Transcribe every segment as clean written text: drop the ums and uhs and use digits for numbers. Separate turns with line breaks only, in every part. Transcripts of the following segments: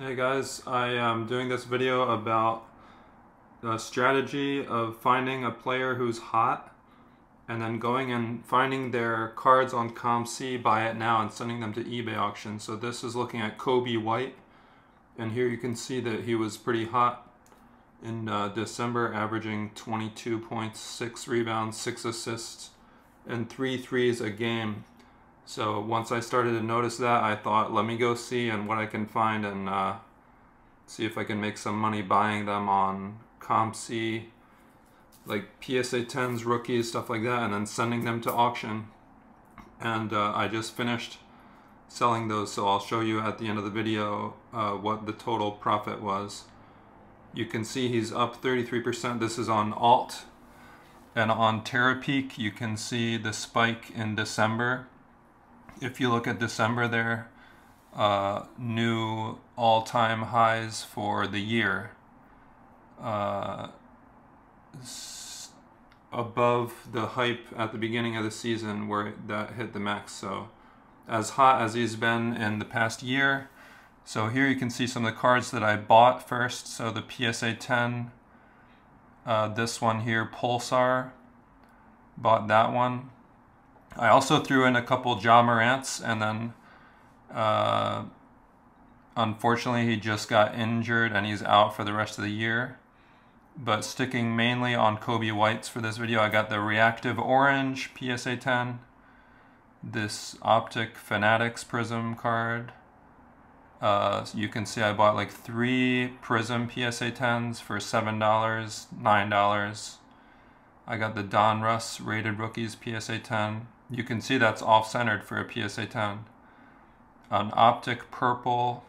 Hey guys, I am doing this video about the strategy of finding a player who's hot and then going and finding their cards on COMC, buy it now, and sending them to eBay auction. So this is looking at Coby White, and here you can see that he was pretty hot in December, averaging 22 points, 6 rebounds, 6 assists, and 3 threes a game. So once I started to notice that, I thought, let me go see and what I can find and see if I can make some money buying them on COMC, like PSA 10s, rookies, stuff like that, and then sending them to auction. And I just finished selling those, so I'll show you at the end of the video what the total profit was. You can see he's up 33%. This is on Alt. And on TerraPeak, you can see the spike in December. If you look at December there, new all-time highs for the year, above the hype at the beginning of the season where that hit the max. So as hot as he's been in the past year. So here you can see some of the cards that I bought first. So the PSA 10, this one here, Pulsar, bought that one. I also threw in a couple Ja Morants, and then unfortunately he just got injured and he's out for the rest of the year. But sticking mainly on Coby Whites for this video, I got the Reactive Orange PSA 10, this Optic Fanatics Prism card. You can see I bought like 3 Prism PSA 10s for $7, $9. I got the Donruss Rated Rookies PSA 10. You can see that's off-centered for a PSA 10. An Optic Purple.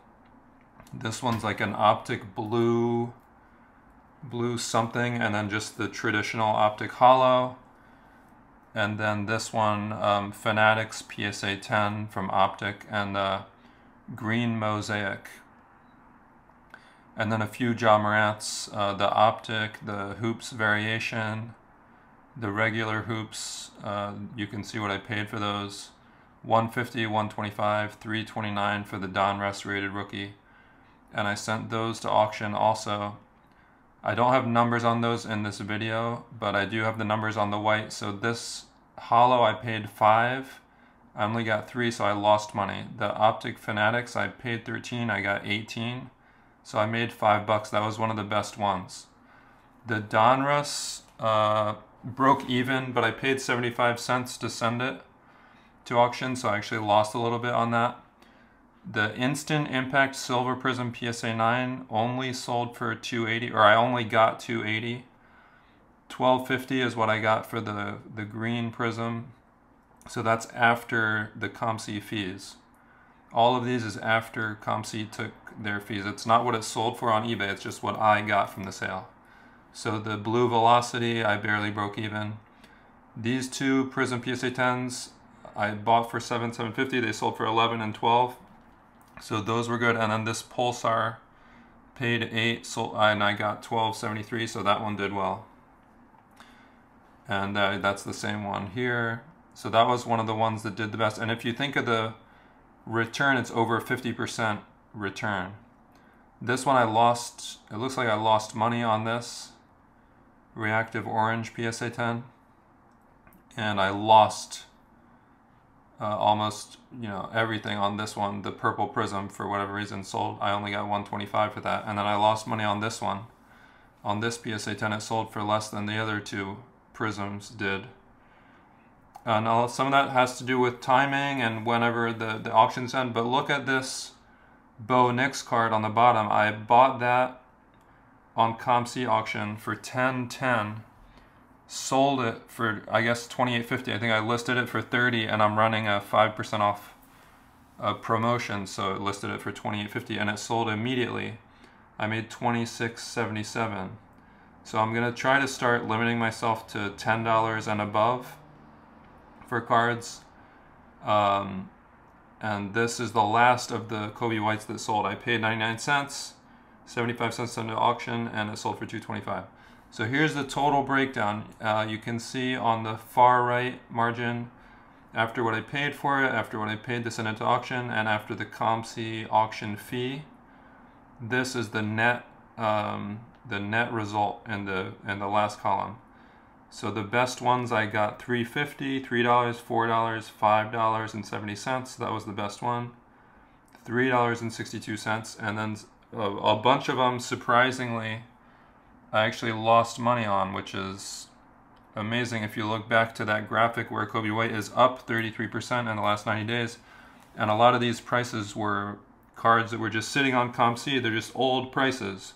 This one's like an Optic Blue something, and then just the traditional Optic Hollow. And then this one, Fanatics PSA 10 from Optic, and Green Mosaic. And then a few Ja Morants, the Optic, the Hoops Variation, the regular Hoops. You can see what I paid for those. $150, $125, $329 for the Donruss Rated Rookie. And I sent those to auction also. I don't have numbers on those in this video, but I do have the numbers on the white. So this hollow I paid $5. I only got 3, so I lost money. The Optic Fanatics I paid $13, I got 18. So I made $5. That was one of the best ones. The Donruss broke even, but I paid 75 cents to send it to auction, so I actually lost a little bit on that. The Instant Impact Silver Prism PSA 9 only sold for $280, or I only got $280. $12.50 is what I got for the green Prism. So that's after the COMC fees. All of these is after COMC took their fees. It's not what it sold for on eBay, it's just what I got from the sale. So the Blue Velocity, I barely broke even. These 2 Prism PSA 10s, I bought for $7.50. They sold for $11 and $12. So those were good. And then this Pulsar paid $8, sold, and I got $12.73, so that one did well. And that's the same one here. So that was one of the ones that did the best. And if you think of the return, it's over 50% return. This one I lost, it looks like I lost money on this Reactive Orange PSA 10. And I lost almost, everything on this one. The Purple Prism, for whatever reason, sold. I only got $125 for that. And then I lost money on this one. On this PSA 10, it sold for less than the other 2 Prisms did. Now some of that has to do with timing and whenever the auctions end, but look at this Bo Nix card on the bottom. I bought that on COMC auction for $10.10, sold it for, I guess, $28.50. I think I listed it for $30, and I'm running a 5% off promotion, so it listed it for $28.50, and it sold immediately. I made $26.77. So I'm going to try to start limiting myself to $10 and above for cards. And this is the last of the Coby Whites that sold. I paid 99 cents, 75 cents into auction, and it sold for $2.25. So here's the total breakdown. You can see on the far right margin, after what I paid for it, after what I paid to send it to auction, and after the COMC auction fee, this is the net result in the last column. So the best ones I got $3.50, $3, $4, $5.70. That was the best one. $3.62, and then a bunch of them, surprisingly, I actually lost money on, which is amazing if you look back to that graphic where Coby White is up 33% in the last 90 days. And a lot of these prices were cards that were just sitting on COMC. They're just old prices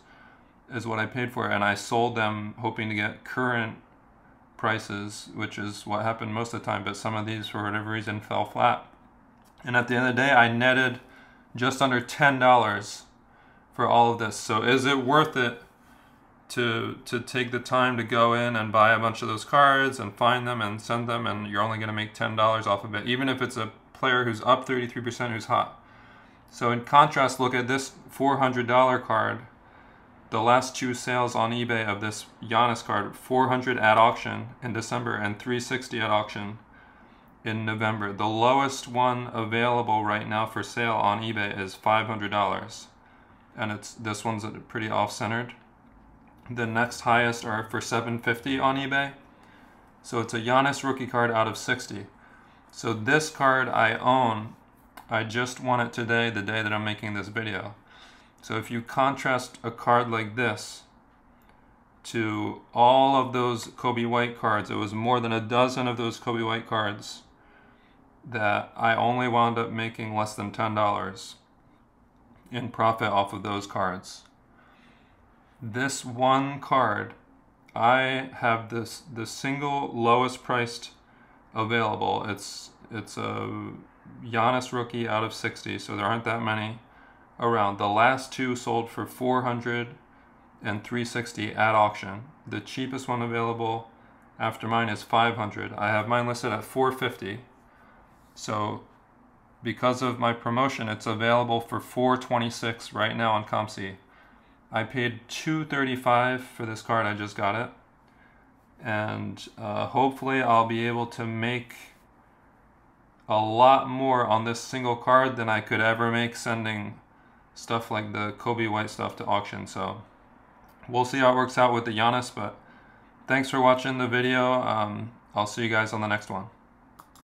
is what I paid for, and I sold them hoping to get current prices, which is what happened most of the time, but some of these for whatever reason fell flat. And at the end of the day, I netted just under $10 for all of this. So is it worth it to take the time to go in and buy a bunch of those cards and find them and send them, and you're only going to make $10 off of it, even if it's a player who's up 33% who's hot? So in contrast, look at this $400 card. The last two sales on eBay of this Giannis card, $400 at auction in December and $360 at auction in November. The lowest one available right now for sale on eBay is $500, and this one's pretty off-centered. The next highest are for $750 on eBay. So it's a Giannis rookie card out of 60. So this card I own. I just won it today, the day that I'm making this video. So if you contrast a card like this to all of those Coby White cards, it was more than a dozen of those Coby White cards that I only wound up making less than $10 in profit off of those cards. This one card, I have the single lowest priced available. It's a Giannis rookie out of 60, so there aren't that many around. The last two sold for $400 and $360 at auction. The cheapest one available after mine is $500. I have mine listed at $450. So because of my promotion, it's available for $426 right now on COMC. I paid $235 for this card. I just got it, and hopefully I'll be able to make a lot more on this single card than I could ever make sending stuff like the Coby White stuff to auction. So we'll see how it works out with the Giannis, but thanks for watching the video. I'll see you guys on the next one.